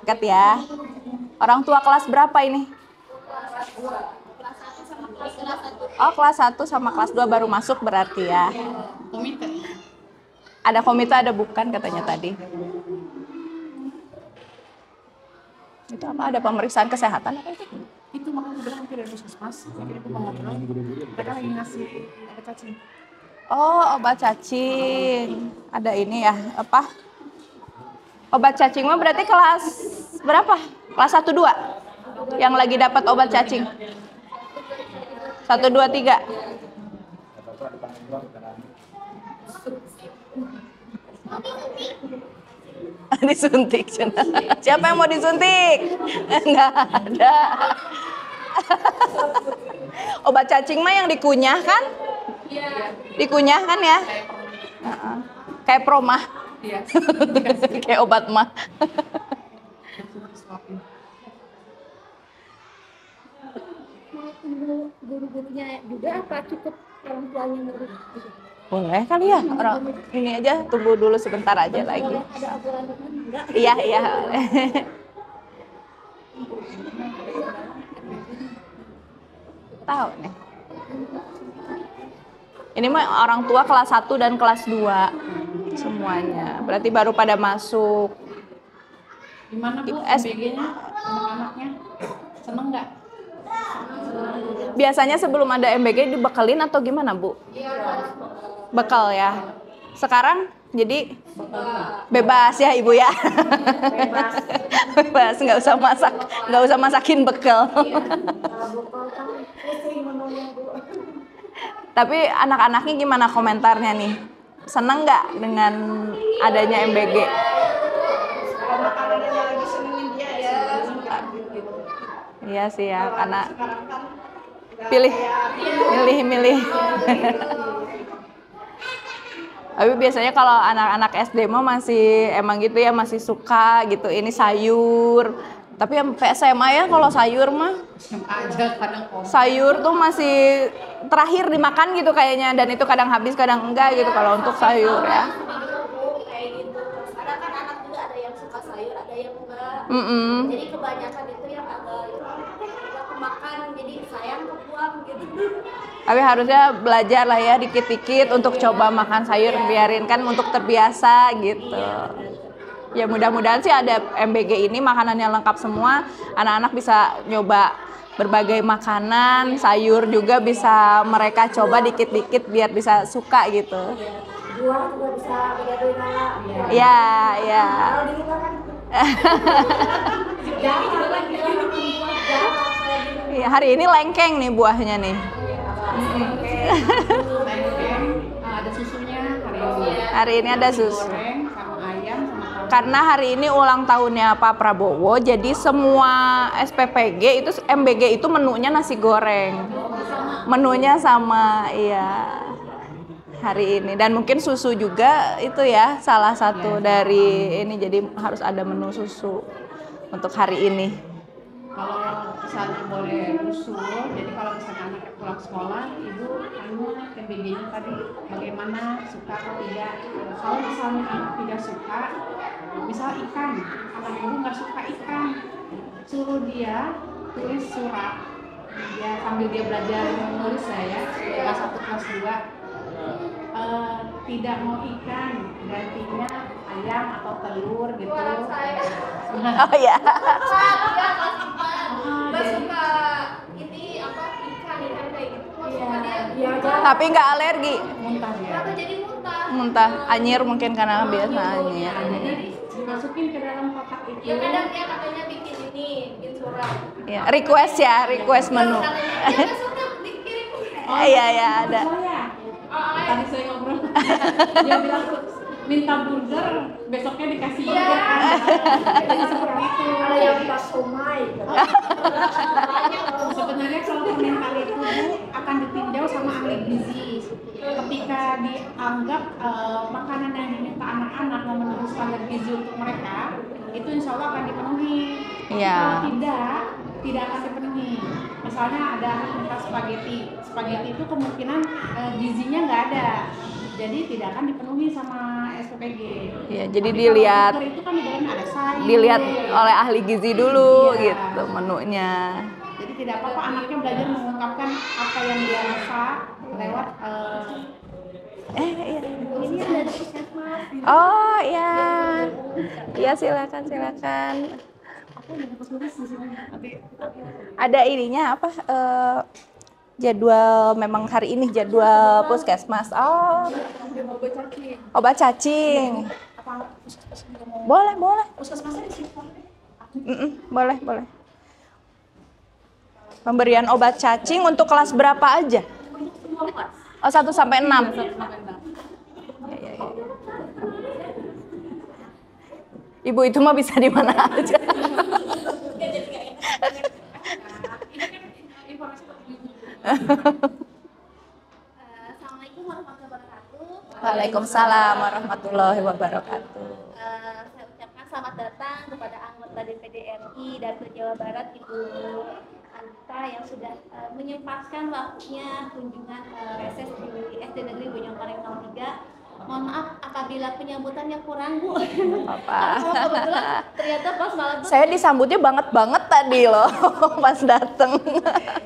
Dekat ya. Orang tua kelas berapa ini? Oh, kelas 1 sama kelas 2 baru masuk berarti ya. Komite. Ada komite, ada bukan katanya tadi. Itu apa? Ada pemeriksaan kesehatan apa itu? Itu makanya bilang nanti dari puskesmas. Jadi aku mau ngobrol. Mereka lagi ngasih obat cacing. Oh, obat cacing. Ada ini ya, apa? Obat cacing mah berarti kelas berapa? Kelas 1 2. Yang lagi dapat obat cacing. 1 2 3. Disuntik. Siapa yang mau disuntik? Enggak ada. Obat cacing mah yang dikunyah kan? Dikunyah kan ya? Kayak promah. Iya. Kayak obat mah. Guru-gurunya juga apa cukup orang tuanya ngurus? Boleh kali ya, orang ini aja tunggu dulu sebentar aja lagi. Ada aturan enggak? Iya, iya. Tahu nih. Ini mah orang tua kelas 1 dan kelas 2 semuanya. Berarti baru pada masuk. Gimana Bu, MBG-nya anak-anaknya? Seneng nggak? Biasanya sebelum ada MBG dibekelin atau gimana, Bu? Bekal ya. Sekarang jadi bebas ya Ibu ya. Bebas, nggak usah masakin bekal. Tapi anak-anaknya gimana komentarnya nih? Seneng nggak dengan adanya MBG? Iya sih ya, karena milih. Tapi biasanya kalau anak-anak SD mah masih emang gitu ya, masih suka gitu ini sayur. Tapi yang SMA ya kalau sayur mah sayur tuh masih terakhir dimakan gitu kayaknya, dan itu kadang habis kadang enggak gitu kalau untuk sayur ya. Kayak gitu. Ada kan anak juga ada yang suka sayur, ada yang enggak. Jadi kebanyakan itu yang agak kemakan, jadi sayang kebuang gitu. Tapi harusnya belajar lah ya dikit-dikit untuk coba makan sayur, biarin kan untuk terbiasa gitu. Ya mudah-mudahan sih ada MBG ini makanan yang lengkap semua, anak-anak bisa nyoba berbagai makanan, sayur juga bisa mereka coba dikit-dikit biar bisa suka gitu. Buah juga bisa bedain anak. Ya, ya. Kalau di rumah kan jarang lagi orang buah jarang. Ya, hari ini lengkeng nih buahnya nih. Ada susunya hari ini. Hari ini ada susu. Goreng sama ayam sama tahu. Karena hari ini ulang tahunnya Pak Prabowo, jadi semua SPPG itu MBG itu menunya nasi goreng. Menunya sama, iya. Hari ini, dan mungkin susu juga itu ya salah satu dari ini, jadi harus ada menu susu untuk hari ini. Kalau misalnya boleh usul, jadi kalau misalnya anaknya pulang sekolah, ibu tanya MBG-nya tadi bagaimana, suka atau tidak. Kalau misalnya anak tidak suka, misal ikan, anak ibu nggak suka ikan, suruh dia tulis surat, dia sambil dia belajar menulis ya, kelas 1 kelas 2. Tidak mau ikan, gantinya ayam atau telur gitu. Oh ya. Mbak suka ini apa ikan kayak gitu. Suka dia. Tapi nggak alergi. Muntah dia. Atau jadi muntah. Muntah, anyir mungkin karena biasa anyir. Jadi dimasukin ke dalam kotak itu. Ya kadang dia katanya bikin surat. Ya, request menu. Katanya dia nggak suka dikirim. Iya ya ada. Tadi saya ngobrol, dia bilang minta burger, besoknya dikasih burger. Jadi seperti itu. Ada yang pas somai. Sebenarnya kalau permintaan itu Bu, akan ditinjau sama ahli gizi. Ketika dianggap makanan yang diminta anak-anak memenuhi standar gizi untuk mereka, itu insya Allah akan dipenuhi. Iya. Kalau tidak akan dipenuhi. Misalnya ada minta spaghetti itu kemungkinan gizinya nggak ada, jadi tidak akan dipenuhi sama SPPG. Iya, jadi Tapi dilihat kalau burger itu kan di dalamnya ada sayur. dilihat oleh ahli gizi dulu Iya. gitu menunya. Jadi tidak apa-apa anaknya belajar mengungkapkan apa yang dia rasa lewat Iya. Ini dari puskesmas. Oh iya. Iya silakan. Ada ininya apa? Jadwal memang hari ini jadwal puskesmas. Oh. Obat cacing. Boleh. puskesmasnya di situ. Boleh. Pemberian obat cacing untuk kelas berapa aja? Oh, 1 sampai 6. Ya. Ibu itu mah bisa di mana aja. Assalamualaikum warahmatullahi wabarakatuh. Waalaikumsalam warahmatullahi wabarakatuh. Saya ucapkan selamat datang kepada anggota DPD RI dari Jawa Barat Ibu Anita yang sudah menyempatkan waktunya kunjungan reses di SD Negeri Bojongkoneng 03. Mohon maaf apabila penyambutannya kurang, Bu. Apa? Kebetulan ternyata pas malam tuh Saya disambutnya banget tadi loh pas dateng.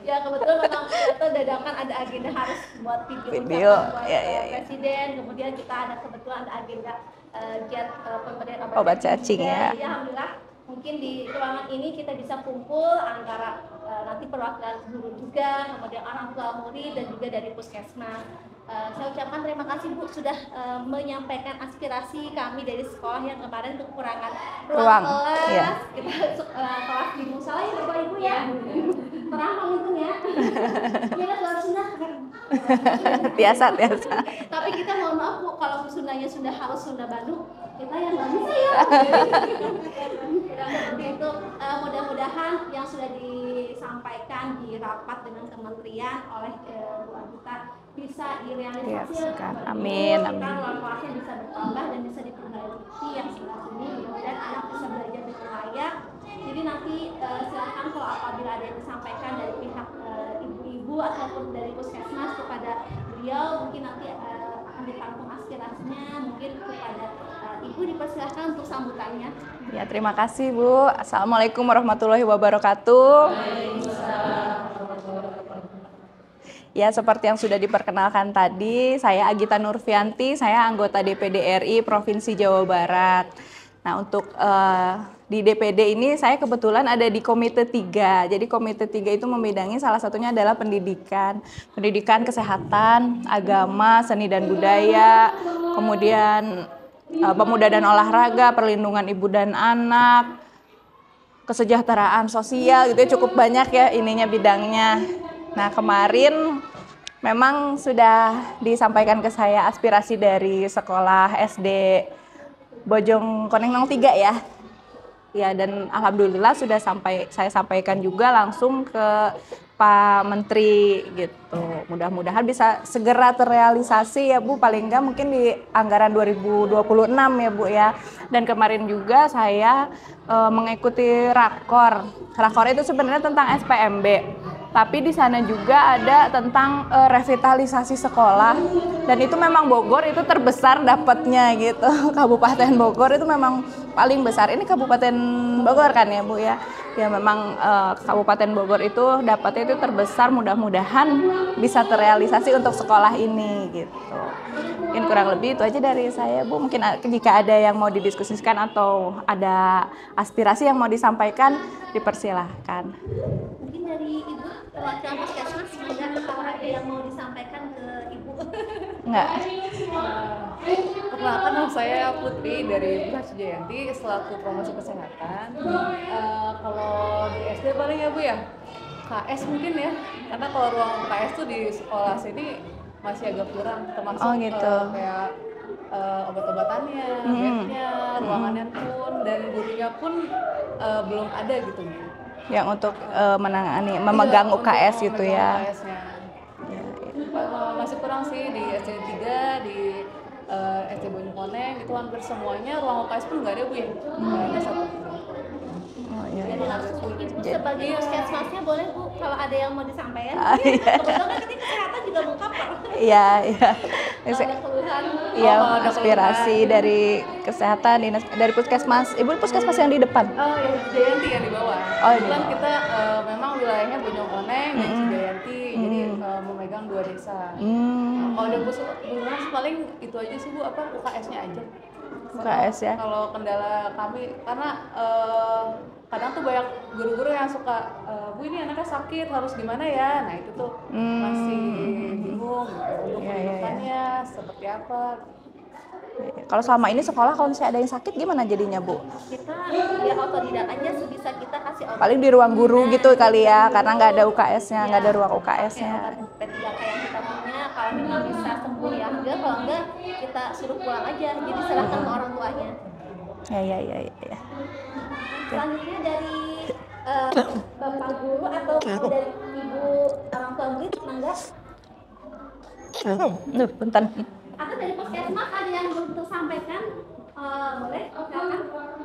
ya kebetulan memang ternyata dadakan ada agenda harus buat Video, ucapan buat ya. presiden, kemudian kita ada kebetulan ada agenda giat pemberian Obat cacing ya. Jadi alhamdulillah mungkin di ruangan ini kita bisa kumpul antara nanti perwakilan guru juga, kemudian orang tua murid dan juga dari puskesmas. Saya ucapkan terima kasih Bu sudah menyampaikan aspirasi kami dari sekolah yang kemarin kekurangan ruang kelas. iya. Kita kelas di musola ya Bapak Ibu ya. Terampang itu ya. Kita kelas sunnah. Biasa. Tapi kita mohon maaf Bu kalau sunnahnya sudah harus Sunda Bandung, kita yang nggak bisa ya. Seperti itu mudah-mudahan yang sudah disampaikan di rapat dengan kementerian oleh Bu Anita bisa direalisasikan. Amin. Ruang kelasnya bisa bertambah dan bisa diperbaiki yang sebelah sini. Kemudian anak bisa belajar dengan layak. Jadi nanti silakan kalau apabila ada yang disampaikan dari pihak ibu-ibu ataupun dari puskesmas kepada beliau, mungkin nanti akan ditampung aspirasinya, mungkin kepada ibu dipersilahkan untuk sambutannya. Ya, terima kasih Bu. Assalamualaikum warahmatullahi wabarakatuh. Ya, seperti yang sudah diperkenalkan tadi, saya Agita Nurfianti, saya anggota DPD RI Provinsi Jawa Barat. Nah, untuk di DPD ini saya kebetulan ada di Komite 3. Jadi Komite 3 itu membidangi salah satunya adalah pendidikan, kesehatan, agama, seni dan budaya, kemudian pemuda dan olahraga, perlindungan ibu dan anak, kesejahteraan sosial gitu ya, cukup banyak ya ininya bidangnya. Nah, kemarin memang sudah disampaikan ke saya aspirasi dari sekolah SD Bojongkoneng 03 ya. Ya, dan alhamdulillah sudah saya sampaikan juga langsung ke Pak Menteri gitu. Mudah-mudahan bisa segera terrealisasi ya Bu, paling enggak mungkin di anggaran 2026 ya Bu ya. Dan kemarin juga saya mengikuti rakor. Rakor itu sebenarnya tentang SPMB. Tapi di sana juga ada tentang revitalisasi sekolah, dan itu memang Bogor itu terbesar dapatnya gitu. Kabupaten Bogor itu memang paling besar. Ini Kabupaten Bogor kan ya Bu ya. Ya memang Kabupaten Bogor itu dapatnya itu terbesar. Mudah-mudahan bisa terrealisasi untuk sekolah ini gitu. Mungkin kurang lebih itu aja dari saya Bu. Mungkin jika ada yang mau didiskusikan atau ada aspirasi yang mau disampaikan, dipersilahkan. Mungkin dari Ibu perwakilan puskesmas kalau ada yang mau disampaikan ke Ibu. Enggak. Perkenalkan, nama saya Putri dari Bu Sujayanti selaku promosi kesehatan. Kalau di SD paling ya Bu ya, KS mungkin ya, karena kalau ruang KS tuh di sekolah sini masih agak kurang, termasuk gitu. kayak obat-obatannya, bednya, ruangannya pun, dan gurunya pun belum ada gitu. Yang untuk menangani, memegang UKS gitu ya. UKS-nya. Masih kurang sih di SD 3, di SD Bojongkoneng itu hampir semuanya ruang UKS pun nggak ada Bu ya. Ada satu. Oh, iya. Jadi langsung Ibu sebagai puskesmasnya boleh Bu kalau ada yang mau disampaikan. Iya. Kebetulan kan ini kesehatan juga mengcover. Iya. Keluhan keluhan. Iya, kalau ada aspirasi dari kesehatan dari puskesmas. Ibu puskesmas yang di depan. ya Cijayanti yang di bawah. Oh, di Kebetulan bawah. kita memang wilayahnya Bojongkoneng dan Cijayanti, jadi memegang 2 desa. Kalau di puskesmas paling itu aja sih Bu, UKS-nya aja. UKS ya. Kalau kendala kami, karena kadang tuh banyak guru-guru yang suka, Bu ini anaknya sakit, harus gimana ya? Nah itu tuh masih bingung untuk pendidikannya seperti apa. Kalau selama ini sekolah kalau misalnya ada yang sakit gimana jadinya Bu? Kita ya otodidak aja sebisa kita kasih obat. Paling di ruang guru gitu kali ya, karena nggak ada UKS-nya, nggak ada ruang UKS-nya. P3K yang kita punya, kalau memang bisa sembuh ya enggak, kalau enggak kita suruh pulang aja, jadi serahkan ke orang tuanya. Ya. Selanjutnya dari bapak guru atau dari ibu orang tua murid, mangga. Bentar. Atau dari puskesmas ada yang belum tersampaikan, boleh silakan.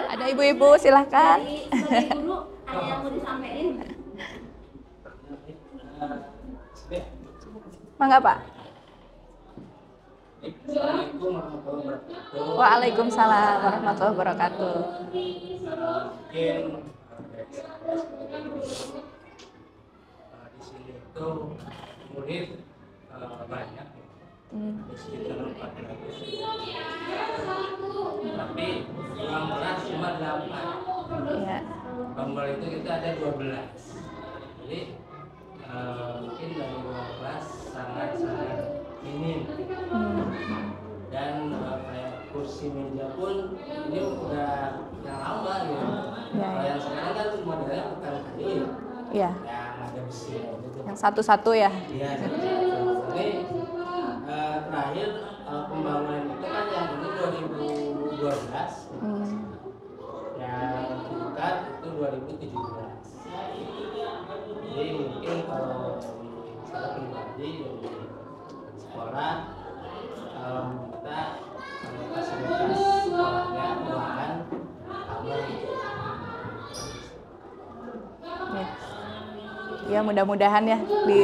Ada ibu-ibu silahkan. Dari guru ada yang mau disampaikan? Mangga Pak. Assalamualaikum warahmatullahi wabarakatuh. Waalaikumsalam warahmatullahi wabarakatuh. Mungkin di sini itu murid banyak, sekitar 400. Tapi yang berat cuma 8. Ya. Bambal itu kita ada 12. Jadi mungkin dari 12 sangat-sangat minim. Dan kayak kursi meja pun ini udah yang lama gitu. Kalau yang sekarang kan modelnya bukan kayu, Iya. yang ada besi gitu. Yang satu-satu ya. Iya. Ini terakhir pembangunan itu kan yang ini 2012, yang tingkat itu 2017. Jadi mungkin kalau saya pribadi dari sekolah kita fasilitas sekolahnya ruangan aman. Ya mudah-mudahan ya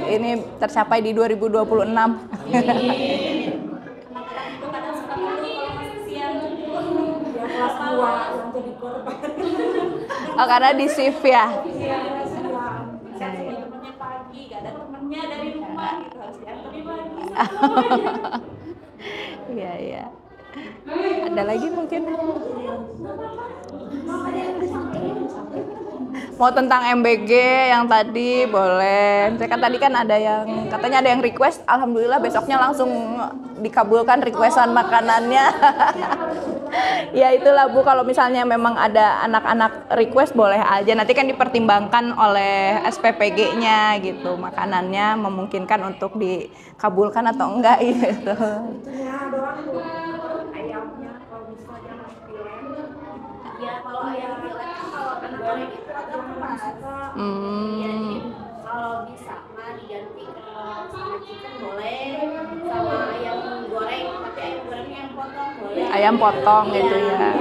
ini tercapai di 2026. Oh, karena di shift ya. Temennya pagi, gak ada temennya dari rumah gitu, harus diantarin lagi. Iya. Ada lagi mungkin? Mau tentang MBG yang tadi boleh. Saya kan tadi kan ada yang katanya ada yang request, alhamdulillah besoknya langsung dikabulkan requestan makanannya. Ya itulah Bu, kalau misalnya memang ada anak-anak request boleh aja. Nanti kan dipertimbangkan oleh SPPG-nya gitu, makanannya memungkinkan untuk dikabulkan atau enggak gitu. Itunya doang Bu, ayamnya kalau bisa jangan pilih. Ya kalau ayam pilih kan kalau anak goreng itu agak keras. Jadi kalau bisa mah diganti sama chicken boleh, sama ayam goreng, tapi ayam gorengnya yang potong boleh. Ayam potong gitu ya.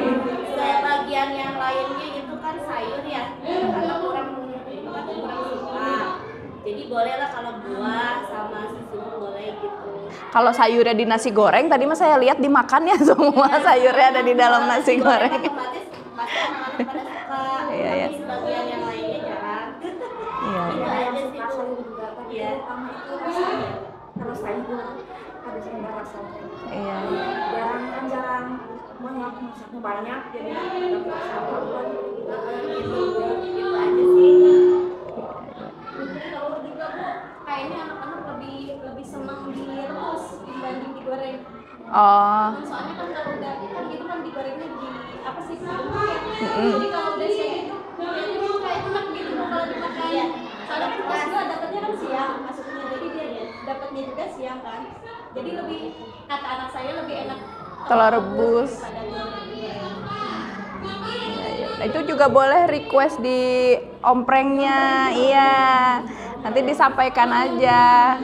Sebagian yang lainnya itu kan sayur ya, atau kurang suka. Jadi bolehlah kalau buah sama susu boleh gitu. Kalau sayurnya di nasi goreng tadi mas saya lihat dimakan ya semua sayurnya ada di dalam nasi goreng. Otomatis pasti anak-anak pada suka. Iya. Tapi sebagian yang lainnya jarang. Iya. Itu aja sih Bu. Iya. Itu rasanya harus sayur, harus ada rasanya. Iya. Jarang banyak masaknya banyak, jadi nggak rasa apa-apa. Gitu aja sih. Kalau juga Bu, kayaknya anak-anak lebih senang direbus dibanding digoreng. Oh. Soalnya kan kalau udah kan gitu kan digorengnya di apa sih bumbu ya. Jadi kalau udah siang itu kayaknya kayak enak gitu kalau dimakan. Soalnya kan pas gua dapatnya kan siang masuknya, jadi dia dapatnya juga siang kan. Jadi lebih kata anak saya lebih enak Telur rebus. daripada digoreng. Itu juga boleh request di omprengnya, iya. Nanti disampaikan aja.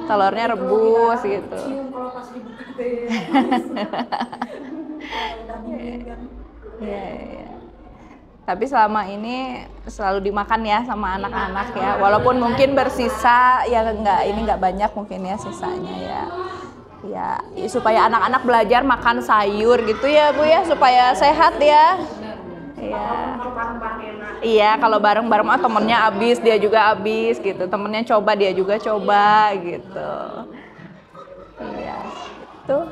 Telurnya rebus gitu. Cium kalau pas dibuka teh. Udah dingin kan. Iya. Tapi selama ini selalu dimakan ya sama anak-anak ya. Walaupun mungkin bersisa ya nggak banyak mungkin ya sisanya ya. Ya, supaya anak-anak belajar makan sayur gitu ya Bu ya, supaya sehat ya. Iya. Kalau bareng-bareng enak. Iya, kalau bareng-bareng temennya habis, dia juga habis gitu. Temennya coba, dia juga coba gitu. Iya. Tuh.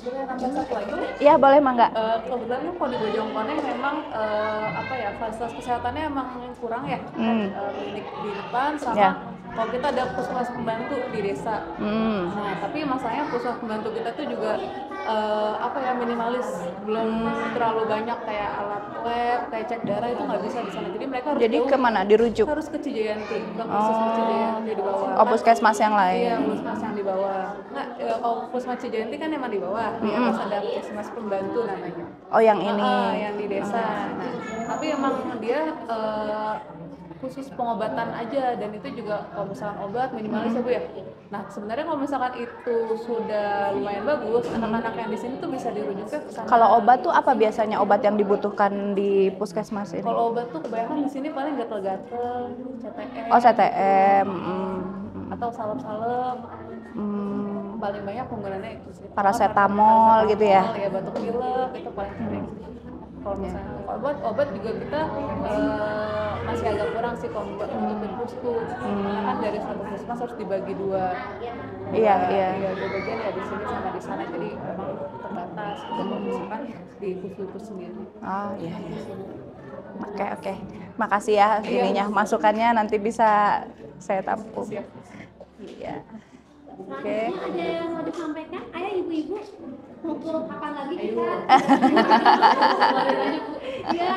Boleh nambah satu lagi? Iya, boleh Mangga. Kebetulan kan kalau di Bojongkoneng memang fasilitas kesehatannya emang kurang ya. Klinik di depan sama Ya. kalau kita ada puskesmas pembantu di desa. Nah, tapi masalahnya puskesmas pembantu kita tuh juga minimalis, belum terlalu banyak kayak alat lab, kayak cek darah itu nggak bisa di sana. Jadi mereka harus Jadi kemana? Dirujuk? harus ke Cijayanti, ke puskesmas Cijayanti di bawah. Oh, puskesmas yang lain. Iya, puskesmas yang di bawah. Nah, kalau puskesmas Cijayanti kan emang di bawah. Di atas ada puskesmas pembantu namanya. Oh, yang ini. Yang di desa. Nah, tapi emang dia khusus pengobatan aja, dan itu juga kalau misalkan obat minimalis ya Bu ya. Nah, sebenarnya kalau misalkan itu sudah lumayan bagus, anak-anak yang di sini tuh bisa dirujuknya ke sana. Kalau obat tuh apa biasanya obat yang dibutuhkan di puskesmas ini? Kalau obat tuh kebanyakan di sini paling gatel-gatel, CTM. Oh, CTM. Atau salep-salep. Paling banyak penggunaannya itu sih. Paracetamol gitu ya? Ya, batuk pilek itu paling sering. Kalau misalnya obat juga kita masih agak kurang sih kalau buat untuk pusku. Karena kan dari satu puskesmas harus dibagi dua. Iya. Dua bagian ya, di sini sama di sana, jadi memang terbatas gitu kalau misalkan di pusku itu sendiri. Oh, iya. Oke. Makasih ya ininya, masukannya nanti bisa saya tampung. Iya. Oke. Selanjutnya ada yang mau disampaikan? Ayo ibu-ibu, ngumpul kapan lagi kita? Iya.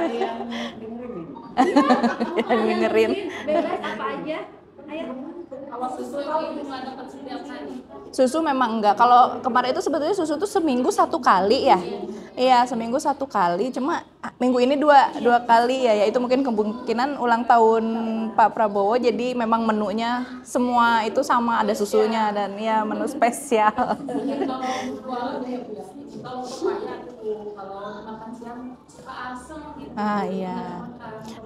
Yang dengerin. Yang dengerin. Bebas apa aja. Ayo. Kalau susu itu nggak dapat setiap hari. Susu memang enggak. Kalau kemarin itu sebetulnya susu tuh seminggu 1 kali ya. Iya, seminggu 1 kali. Cuma minggu ini dua kali ya. Itu mungkin kemungkinan ulang tahun Pak Prabowo. Jadi memang menunya semua itu sama, ada susunya dan ya menu spesial. Kalau pepaya tuh kalau makan siang suka asam gitu. Ah iya.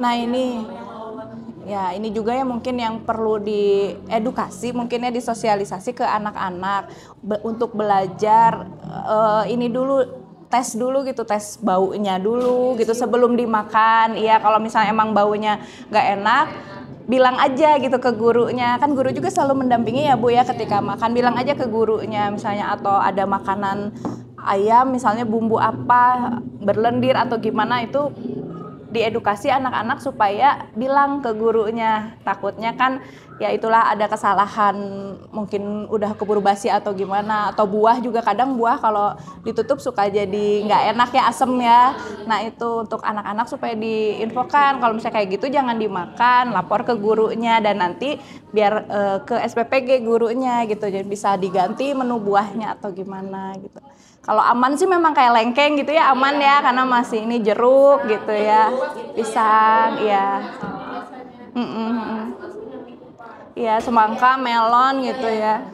Nah ini juga ya mungkin yang perlu diedukasi, mungkin ya disosialisasi ke anak-anak untuk belajar ini dulu, tes dulu gitu, tes baunya dulu gitu sebelum dimakan. Iya, kalau misalnya emang baunya nggak enak, bilang aja gitu ke gurunya. Kan guru juga selalu mendampingi ya Bu ya ketika makan, bilang aja ke gurunya misalnya, atau ada makanan ayam misalnya bumbu apa berlendir atau gimana, itu diedukasi anak-anak supaya bilang ke gurunya. Takutnya kan ya itulah ada kesalahan, mungkin udah keburu basi atau gimana, atau buah juga kadang buah kalau ditutup suka jadi nggak enak ya, asem ya. Nah itu untuk anak-anak supaya diinfokan kalau misalnya kayak gitu jangan dimakan, lapor ke gurunya dan nanti biar ke SPPG gurunya gitu, jadi bisa diganti menu buahnya atau gimana gitu. Kalau aman sih memang kayak lengkeng gitu ya, aman ya karena masih ini jeruk gitu ya, pisang ya. Iya, semangka, melon gitu ya.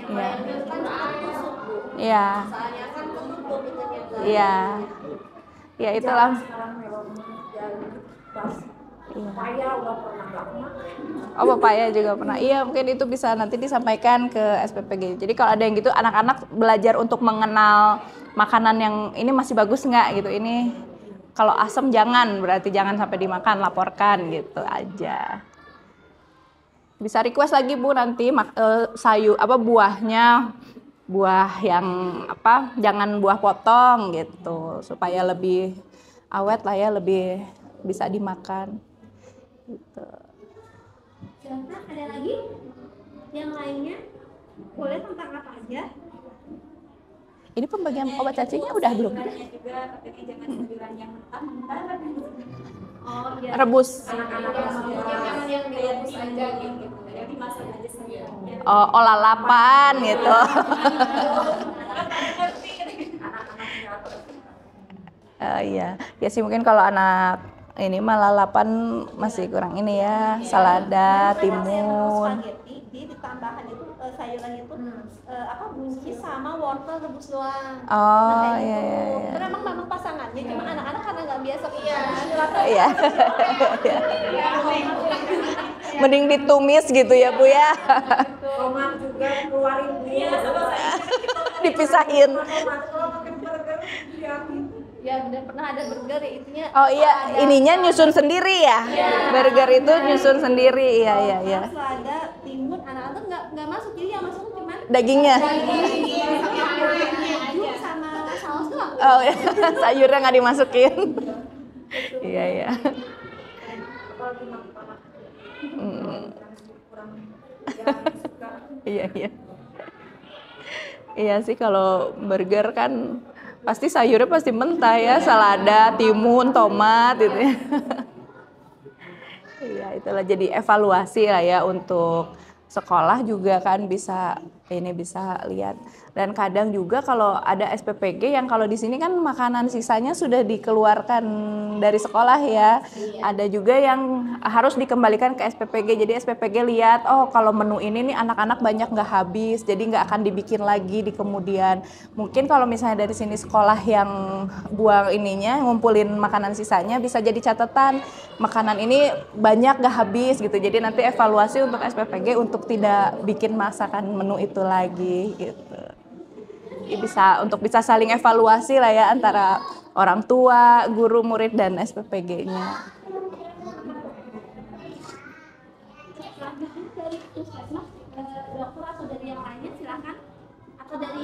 Iya. Iya. Iya. Ya itulah. Papaya udah pernah nggak makan. Oh, papaya juga pernah. Iya, mungkin itu bisa nanti disampaikan ke SPPG. Jadi kalau ada yang gitu, anak-anak belajar untuk mengenal makanan yang ini masih bagus nggak gitu. Ini kalau asam jangan, berarti jangan sampai dimakan, laporkan gitu aja. Bisa request lagi Bu nanti sayur buahnya, buah yang jangan buah potong gitu, supaya lebih awet lah ya, lebih bisa dimakan gitu. Silakan, ada lagi yang lainnya, boleh tentang apa aja. Ini pembagian obat cacingnya udah belum? Oh iya. Rebus. Yang direbus aja gitu, yang dimasak aja saja. Oh, lalapan gitu. Iya, ya sih mungkin kalau anak ini mah lalapan masih kurang ini ya, salada, timun. Spaghetti, di ditambahan itu sayuran itu buncis sama wortel rebus doang. Oh Nah, kayak iya, gitu. iya, iya. Itu memang pasangan. ya cuma anak-anak karena nggak biasa Iya. Mending ditumis gitu ya Bu ya. tomat juga keluarin dulu. Dipisahin. Kalau makan burger diambil. ya benar pernah ada burger ya itunya Oh iya, ininya nyusun sendiri ya. Burger itu nyusun sendiri. Iya iya iya. kalau ada timun anak-anak nggak masuk jadi yang masuk cuma Dagingnya. keju sama saus doang. Oh iya. Sayurnya nggak dimasukin. Iya iya. Apalagi makan kurang suka. Iya iya. Iya sih kalau burger kan pasti sayurnya pasti mentah ya, selada, timun, tomat gitu ya. Iya, itulah jadi evaluasi lah ya untuk sekolah juga kan bisa lihat. Dan kadang juga kalau ada SPPG yang kalau di sini kan makanan sisanya sudah dikeluarkan dari sekolah ya. Ada juga yang harus dikembalikan ke SPPG. Jadi SPPG lihat, oh kalau menu ini nih anak-anak banyak nggak habis, jadi nggak akan dibikin lagi di kemudian. Mungkin kalau misalnya dari sini sekolah yang buang ininya, ngumpulin makanan sisanya, bisa jadi catatan makanan ini banyak nggak habis gitu. Jadi nanti evaluasi untuk SPPG untuk tidak bikin masakan menu itu lagi gitu. Bisa saling evaluasi lah ya antara orang tua, guru, murid dan SPPG-nya. Selanjutnya dari puskesmas dokter atau dari yang lainnya silakan atau dari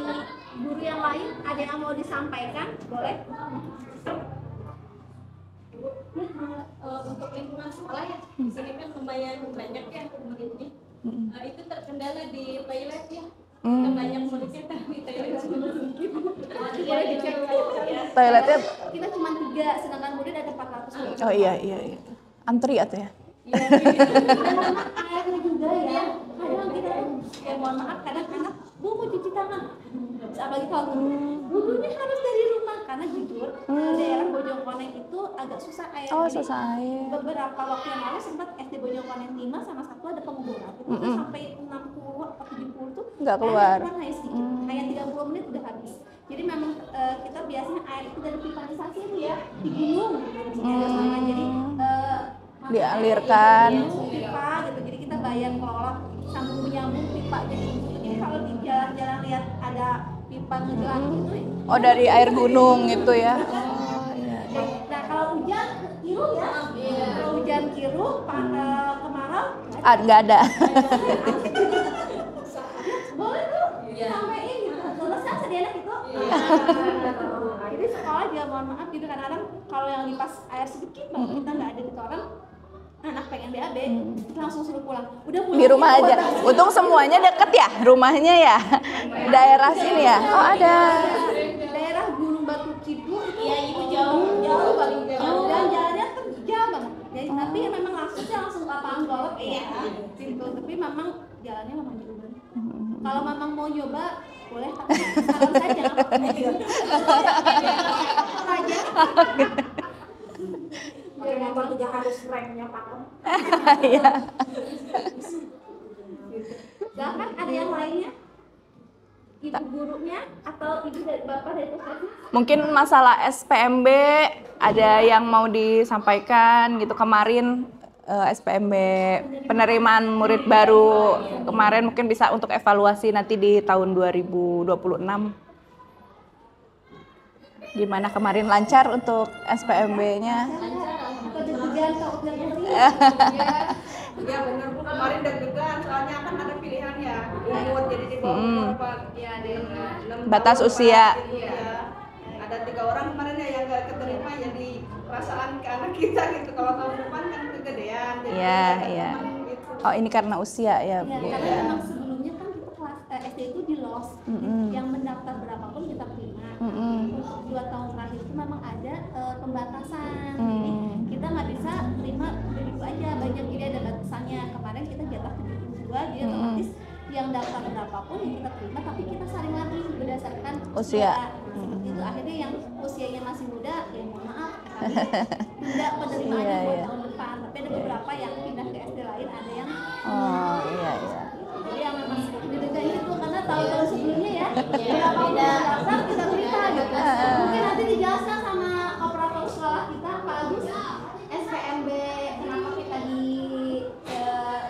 guru yang lain ada yang mau disampaikan boleh. Untuk lingkungan sekolah ya, di sini kan lumayan banyak ya muridnya. Itu terkendala di toilet ya. Banyak muridnya tapi toilet cuma sedikit. Boleh dicek ya. Toiletnya, Kita cuma 3 sedangkan murid ada 400. oh iya. Antri atau ya? Iya. Dan memang airnya juga ya. Kadang kita mohon maaf kadang anak bu mau cuci tangan. Apalagi kalau wudhunya harus dari rumah karena jujur daerah Bojongkoneng itu agak susah air. Oh, Jadi, susah air. beberapa waktu yang lalu sempat SD Bojongkoneng 5 sama 1 ada pengeboran. Itu kan sampai 60 atau 70 tuh Nggak keluar. airnya hanya sedikit. Hanya 30 menit udah habis. Jadi memang kita biasanya air itu dari pipanisasi itu ya di gunung gitu. Jadi Dialirkan. pipa gitu. Jadi kita bayar kelola sambung menyambung pipa jadi kalau di jalan-jalan lihat ada pipa ngegelang gitu. Oh dari air gunung gitu ya. Oh iya. Nah kalau hujan kiru ya. Kalau hujan kiru kemarau Nggak ada. boleh tuh sampein gitu. Selesai sedianak itu. Jadi sekolah juga mohon maaf gitu kadang-kadang kalau yang lipas air sedikit banget kita nggak ada di toren anak pengen BAB kita langsung suruh pulang udah pulang Di rumah aja. Untung semuanya deket ya rumahnya ya. Daerah sini ya. Oh ada. daerah Gunung Batu Kidu itu jauh banget dan jalannya terjal banget jadi tapi memang langsung lapangan golf ya pintu tapi memang jalannya memang jauh banget kalau memang mau nyoba boleh tapi saran saya jangan pakai mobil aja Pakai motor juga harus remnya pakem. Iya. Bahkan ada yang lainnya ibu gurunya atau ibu dari bapak dari puskesmas Mungkin masalah SPMB ada yang mau disampaikan gitu kemarin SPMB penerimaan murid baru kemarin mungkin bisa untuk evaluasi nanti di tahun 2026. Gimana kemarin lancar untuk SPMB-nya? atau deg-degan kalau udah putih Iya benar Bu, kemarin deg-degan soalnya kan ada pilihan ya. Umur jadi di bawah berapa? Ya ada yang 6 Batas tahun, usia. Iya. Ada 3 orang kemarin ya yang nggak keterima jadi perasaan ke anak kita gitu. Kalau tahun depan kan kegedean. Jadi Iya, ada iya. teman gitu. Oh ini karena usia ya Ya, Bu. karena memang sebelumnya kan kita kelas SD itu di LOS, yang mendaftar berapapun kita terima. Untuk 2 tahun terakhir itu memang ada pembatasan, jadi kita nggak bisa terima begitu aja banyak jadi ada batasannya. Kemarin kita jatah 72, jadi otomatis yang daftar berapapun yang kita terima, tapi kita saling latih berdasarkan Usia. Seperti itu akhirnya yang usianya masih muda, ya mohon maaf, kami tunda penerimaannya Iya, buat iya. tahun depan. Tapi ada beberapa yang pindah ke SD lain, ada yang Oh iya iya. jadi yang memang deg-degan itu karena tahun-tahun sebelumnya ya berapa udah daftar kita terima gitu mungkin nanti dijelaskan sama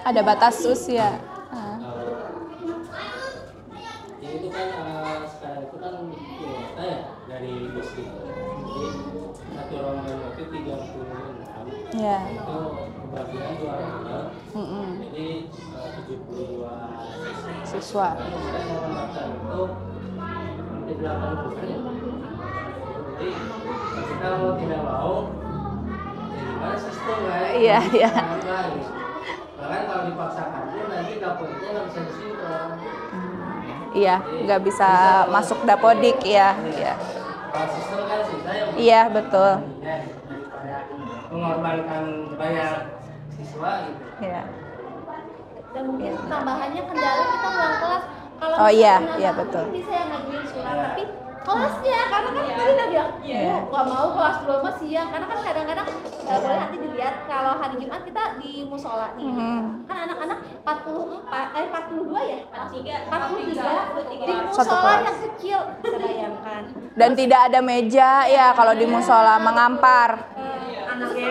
Ada batas usia. Jadi itu kan sekarang itu kan kuota ya dari muslim. Jadi satu rombongan itu 36. Ya. Itu kebagian 2 rombongan. Jadi 72 Siswa. Saya mau menambahkan itu di 80 ya. Jadi kita mau tidak mau ya gimana sistem kan? Iya, iya. Bahkan kalau dipaksakan pun nanti dapurnya nggak bisa disimpan. Iya, nggak bisa masuk dapodik ya. Iya. Kalau sistem kan susah ya. Iya, betul. Daripada mengorbankan banyak siswa gitu. Iya. Dan mungkin tambahannya kendala kita ulang kelas. Kalau Oh, iya, misalnya iya, nggak betul. mungkin bisa yang ngajuin surat, tapi kelasnya karena kan tadi udah bilang nggak mau kelas 2 mah siang, karena kan kadang-kadang boleh nanti dilihat kalau hari Jumat kita di musola nih, kan anak-anak 42 ya, 43 di Satu musola kelas. yang kecil, bisa bayangkan. Dan tidak ada meja ya kalau di musola mengampar. Anaknya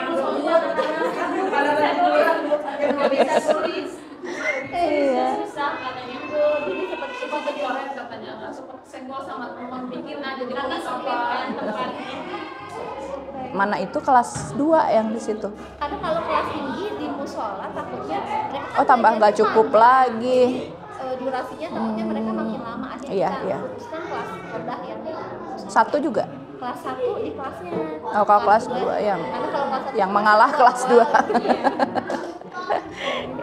yang susah katanya tuh, jadi seperti orang katanya nggak seperti senggol sama teman bikin aja di karena sempit kan tempatnya. Mana itu kelas 2 yang di situ. Karena kalau kelas tinggi di musola takutnya mereka kan Oh, tambah nggak belajarnya cukup lama. lagi. Durasinya takutnya mereka makin lama, akhirnya Iya, kita iya. putuskan kelas rendah yang Satu juga. kelas 1 di kelasnya. Oh, kalau kelas 2 yang Karena kalau kelas 1 yang mengalah kelas 2.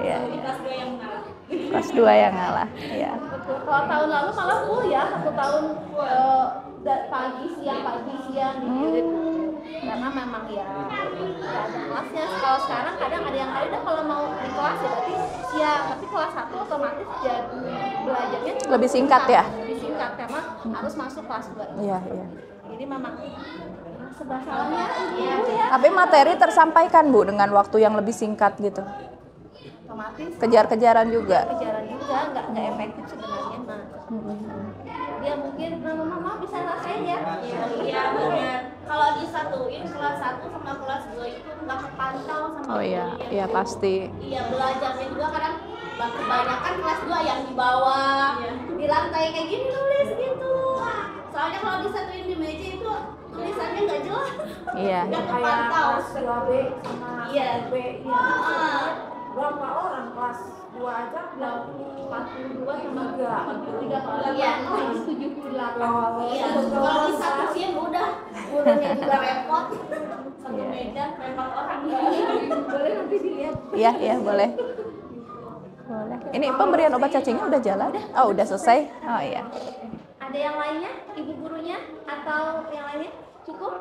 Iya, Di iya. kelas 2 yang mengalah. Kelas 2 yang ngalah. Iya. Betul. Kalau tahun lalu malah full ya, 1 tahun pagi siang gitu. Karena memang ya nggak ada kelasnya. Kalau sekarang kadang ada yang udah kalau mau di kelas ya berarti siang, tapi kelas 1 otomatis jadi belajarnya Lebih singkat ya? Lebih singkat karena harus masuk kelas 2. Iya, iya. Jadi memang serba salahnya ibu ya. Tapi materi tersampaikan Bu dengan waktu yang lebih singkat gitu. Otomatis Kejar-kejaran juga. kejaran juga nggak efektif sebenarnya mah. Dia mungkin mama bisa rasain ya. Iya benar. Kalau disatuin kelas 1 sama kelas 2 itu nggak kepantau sama Oh iya, gurunya. iya pasti. Iya, belajarnya juga kadang kebanyakan kelas 2 yang di bawah, di lantai kayak gini nulis gitu. Soalnya kalau disatuin di meja itu tulisannya nggak jelas. Iya. Nggak kepantau. 2B sama Iya. B ya. Ah, Berapa orang kelas 2 aja 42 sama 30. Iya. 78. Iya, kalau disatuin udah gurunya juga repot. Satu meja repot orang. Boleh nanti dilihat. Iya, iya boleh. Boleh. Ini pemberian obat cacingnya udah jalan? Oh, udah selesai? Oh iya. Ada yang lainnya? Ibu gurunya atau yang lainnya? Cukup?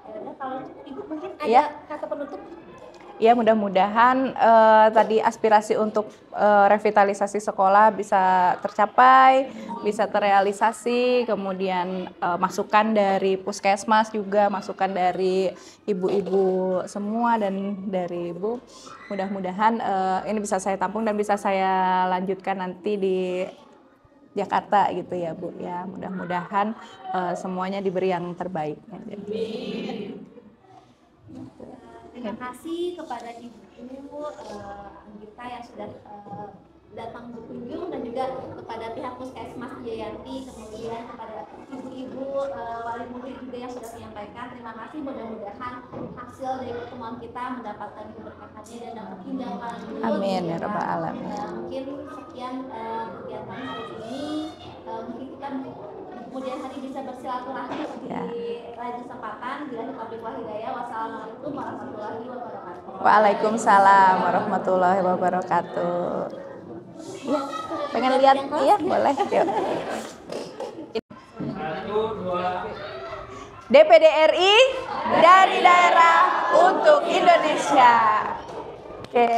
Ya udah, kalau ibu mungkin ada Iya. kata penutup. Ya mudah-mudahan tadi aspirasi untuk revitalisasi sekolah bisa tercapai, bisa terrealisasi, kemudian masukan dari puskesmas juga, masukan dari ibu-ibu semua dan dari ibu. Mudah-mudahan ini bisa saya tampung dan bisa saya lanjutkan nanti di Jakarta gitu ya Bu ya. Mudah-mudahan semuanya diberi yang terbaik. Terima kasih kepada Ibu Anggita yang sudah datang berkunjung dan juga kepada pihak Puskesmas Jayanti, kemudian kepada ibu-ibu wali murid juga yang sudah menyampaikan. Terima kasih, mudah-mudahan hasil dari pertemuan kita mendapatkan keberkahannya dan dapat tindakan. Amin ya rabbal alamin. Mungkin sekian kegiatan hari ini, mungkin kita kemudian hari bisa bersilaturahmi Ya. di lain kesempatan. Bila taufiq wal hidayah. Wassalamualaikum warahmatullahi wabarakatuh. Waalaikumsalam warahmatullahi wabarakatuh. Iya, pengen lihat? Iya, boleh. Yuk. 1, 2. DPD RI dari daerah untuk Indonesia. Oke.